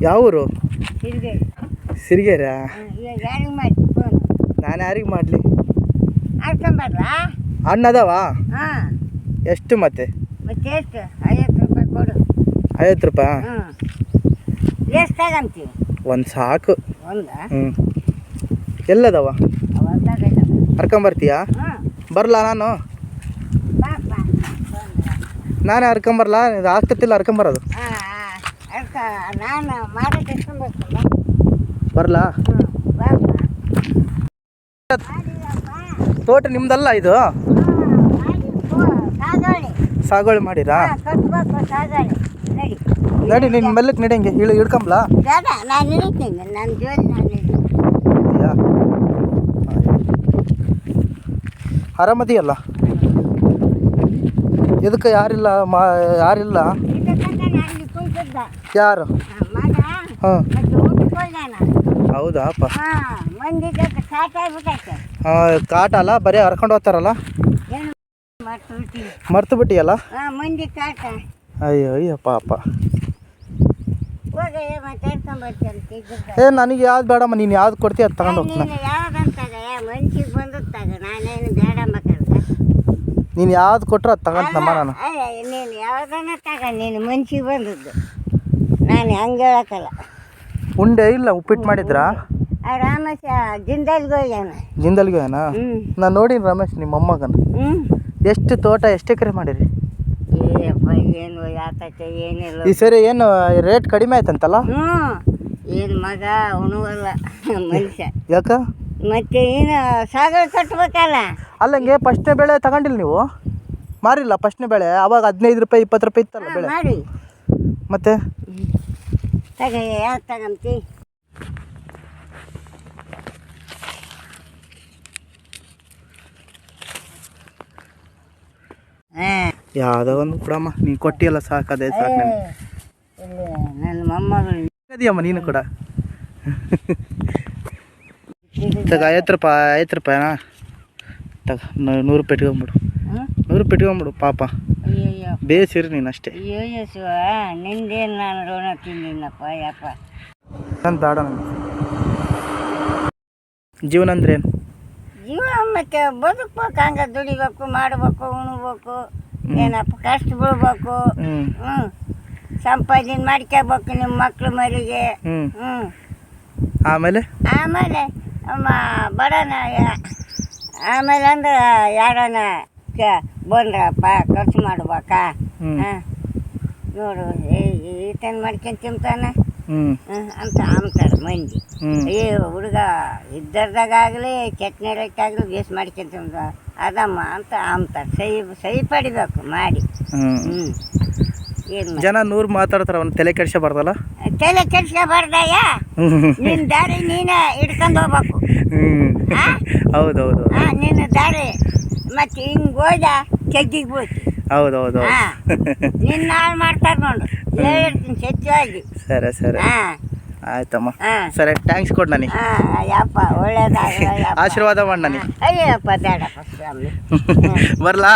ಯಾವೂರು? ಸಿರಿಗೆರೆ. ಸಿರಿಗೆರೆ. ಈಗ ಯಾರಿಗೆ ಮಾಡಿ ಫೋನ್? ನಾನು ಯಾರಿಗೆ ಮಾಡಲಿ? ಹಾಕ್ಕೊಂಬರ್ಲಾ? ಹಣ್ಣು ಅದಾವ? ಹಾಂ. ಎಷ್ಟು ಮತ್ತೆ? ಮತ್ತೆ ಎಷ್ಟು? 50 ರೂಪಾಯಿ ಕೊಡು. 50 ರೂಪಾಯಿ? ಹ್ಞೂ. ಎಷ್ಟು ತಗೊಂತೀವಿ? ಒಂದು ಸಾಕು. ಒಂದಾ? ಹ್ಞೂ. ಎಲ್ಲದವ? ಅವಾಗ ಹರ್ಕೊಂಬರ್ತೀಯಾ? ಹ್ಞೂ. ಬರಲಾ ನಾನು? ಬಾಪ ನಾನೇ ಹರ್ಕೊಂಬರ್ಲಾ? ಇದು ಆಗ್ತತಿಲ್ಲ ಹರ್ಕೊಂಬರೋದು. ಹಾಂ ಅದಕ್ಕೆ ನಾನು ಮಾಡೋದು ಎಸ್ಕೊಂಬರ್ತೀನಿ. ಬರಲಾ? ಹ್ಞೂ ಬಾಪ. ತೋಟ ನಿಮ್ದಲ್ಲ ಇದು? ಸಾಗೋಳಿ ಸಾಗುವಳಿ ಮಾಡಿರಾ? ಕಟ್ಬೇಕು ಸಾಗೋಳಿ. ನಡಿ ನಡಿ, ನಿನ್ನ ಮೆಲ್ಲಕ್ಕೆ ನಡಿಯಂಗೆ ಹಿಡ್ಕೊಂಬ್ಲಾ? ಬೇಡ, ನಾನು ಹಿಡಿತೀನಿ. ನನ್ನ ಜೋಲಿ ನಾನು ಹಿಡಿತೀನಿ. ಆರಾಮದಿಯಲ್ಲ? ಇದಕ್ಕೆ ಯಾರಿಲ್ಲ ಯಾರಿಲ್ಲ? ಅಲ್ಲಿ ಕುಂತಿದ್ದ ಯಾರು? ಮಗ ಹಾಂ. ಮತ್ತೆ ಊಟಕ್ಕೊಳ್ದಾನ. ಹೌದಾಪ್ಪ? ಹಾಂ, ಮಂದಿಗೆ ಕಾಟ ಆಗ್ಬಿಟ್ಟೈತೆ. ಕಾಟ ಅಲ್ಲ, ಬರೀ ಹರ್ಕೊಂಡು ಹೋಗ್ತಾರಲ್ಲ? ಏನು ಮರ್ತು ಬಿಟ್ಟಿವಿ. ಮರ್ತು ಬಿಟ್ಟಿಯಲ್ಲ? ಹಾಂ, ಮಂದಿ ಕಾಟ. ಅಯ್ಯೋ ಅಯ್ಯಪ್ಪ ಅಪ್ಪ. ಹೋಗಿ ಮಾತಾಡ್ಕೊಂಬರ್ತೀನಿ. ನನಗೆ ಯಾವ್ದು ಬೇಡಮ್ಮ, ನೀನು ಯಾವ್ದು ಕೊಡ್ತೀಯ ಅದು ತಗೊಂಡು ಹೋಗ್ತೀನಿ. ನೀನು ಯಾವ್ದಂತಾಗ ಮನ್ಸಿಗೆ ಬಂದತ್ತಾಗ ನಾನೇನು ಬೇಡ ಮಕ್ಕಳ. ನೀನು ಯಾವ್ದು ಕೊಟ್ಟರು ಅದು ತಗೊಂತಮ್ಮ ನಾನು. ನೀನು ಯಾವ್ದನ್ನ ತಗ, ನೀನು ಮನ್ಸಿಗೆ ಬಂದದ್ದು. ನಾನು ಹಂಗೆ ಹೇಳಕ್ಕಲ್ಲ. ಉಂಡೆ ಇಲ್ಲ ಉಪ್ಪಿಟ್ಟು ಮಾಡಿದ್ರಾ? ರಮೇಶ ಜಿಂದಲ್ಗೆ ಹೋಗ್ಯಾನ. ಜಿಂದಲ್ಗೆ ಹೋಗ್ಯಾನ? ನಾನು ನೋಡಿನಿ ರಮೇಶ್ ನಿಮ್ಮ ಮೊಮ್ಮಗನ. ಎಷ್ಟು ತೋಟ, ಎಷ್ಟು ಎಕರೆ ಮಾಡಿರಿ? ಏಪ್ಪ ಏನು ಯಾತಕ್ಕೆ ಏನಿಲ್ಲ. ಈ ಸರಿ ಏನು ರೇಟ್ ಕಡಿಮೆ ಆಯ್ತಂತಲ್ಲ? ಏನು ಮಗ ಉಣವಲ್ಲ ಮನುಷ್ಯ. ಯಾಕ? ಮತ್ತೆ ಏನು ಸಾಗರ ಕಟ್ಬೇಕಲ್ಲ. ಅಲ್ಲಂಗೆ ಫಸ್ಟ್ನೇ ಬೆಳೆ ತಗೊಂಡಿಲ್ಲ ನೀವು? ಮಾರಿಲ್ಲ ಫಸ್ಟ್ನೇ ಬೆಳೆ? ಅವಾಗ 15 ರೂಪಾಯಿ 20 ರೂಪಾಯಿ ಇತ್ತಲ್ಲ ಬೆಳೆ? ಮಾಡಿ ಮತ್ತೆ ತಗ ಯಾವ್ದು ತಗಂತಿ? ಯಾವುದೋ ಒಂದು ಕೊಡಮ್ಮ, ನೀನು ಕೊಟ್ಟಿಯಲ್ಲ ಸಾಕದೇ ಸಾಕು. ನನ್ನ ಮೊಮ್ಮಗಳು ಅದೀಯಮ್ಮ ನೀನು ಕೂಡ. ತಗ 50 ರೂಪಾಯಿ 50 ರೂಪಾಯಿನಾ? ತಗ 100 ರೂಪಾಯಿ ಇಟ್ಕೊಂಬಿಡು. 100 ರೂಪಾಯಿ ಇಟ್ಕೊಂಬಿಡು ಪಾಪ. ಅಯ್ಯಯ್ಯೋ ಬೇಸಿರಿ ನೀನು ಅಷ್ಟೇ. ಅಯ್ಯೋ ಶಿವ, ನಿಂದೇನು ನಾನು ಋಣ ತಿಂದಿನಪ್ಪ ಯಪ್ಪ. ಅಂತ ಆಡ ಜೀವನ ಅಂದ್ರೆ ಏನು? ಜೀವ ಮತ್ತೆ ಬದುಕ್ಬೇಕು, ಹಂಗೆ ದುಡಿಬೇಕು, ಮಾಡಬೇಕು, ಉಣ್ಬೇಕು, ಏನಪ್ಪ ಕಷ್ಟ ಬೀಳ್ಬೇಕು. ಸಂಪಾದನೆ ಮಾಡ್ಕೋಬೇಕು ನಿಮ್ಮ ಮಕ್ಳು ಮರಿಗೆ. ಆಮೇಲೆ ಬಡನ ಆಮೇಲೆ ಅಂದ್ರೆ ಯಾರನ ಬಂದ್ರಪ್ಪ ಖರ್ಚು ಮಾಡ್ಬೇಕಾ? ನೋಡು ಈತನ ಮಾಡ್ಕೊಂಡ್ ತಿಂತಾನ ಅಂತ ಅಂತಾರೆ ಮಂದಿ. ಹುಡುಗ ಇದ್ದರ್ದಾಗಲಿ ಕೆಟ್ಟನೇರಕ್ಕಾಗಲಿ ಬೇಸ್ ಮಾಡ್ಕೊಂಡ್ ತಿಂತ ಅದಮ್ಮ ಅಂತ ಅಂತಾರೆ. ಸಹಿ ಪಡಿಬೇಕು ಮಾಡಿ. ಏನು ಜನ 100 ಮಾತಾಡ್ತಾರ, ಅವ್ನು ತಲೆ ಕೆಡ್ಸಬಾರ್ದಲ್ಲ? ತಲೆ ಕೆಡ್ಸ್ಕೊಬಾರ್ದಯ್ಯ. ನಿನ್ನ ದಾರಿ ನೀನೇ ಹಿಡ್ಕೊಂಡು ಹೋಗ್ಬೇಕು. ಹೌದೌದು. ನಿನ್ನ ದಾರಿ ಮತ್ತೆ ಹಿಂಗೆ ಹೋದ ಚೆಗ್ಗಿಗೆ ಬೀಳ್ತಿ. ಹೌದೌದು. ನಿನ್ನ ಹಾಳು ಮಾಡ್ತಾರೆ ನೋಡು, ಹೇಳಿರ್ತೀನಿ ಸತ್ಯವಾಗಿ. ಸರಿ ಸರಿ ಆಯ್ತಮ್ಮ. ಸರಿ, ಥ್ಯಾಂಕ್ಸ್ ಕೊಡು ನನಗೆ. ಯಪ್ಪ ಒಳ್ಳೇದಾಗ ಆಶೀರ್ವಾದ ಮಾಡಿ ನನಗೆ. ಅಯ್ಯಪ್ಪ ಬೇಡಪ್ಪ ಸ್ವಾಮಿ. ಬರ್ಲಾ?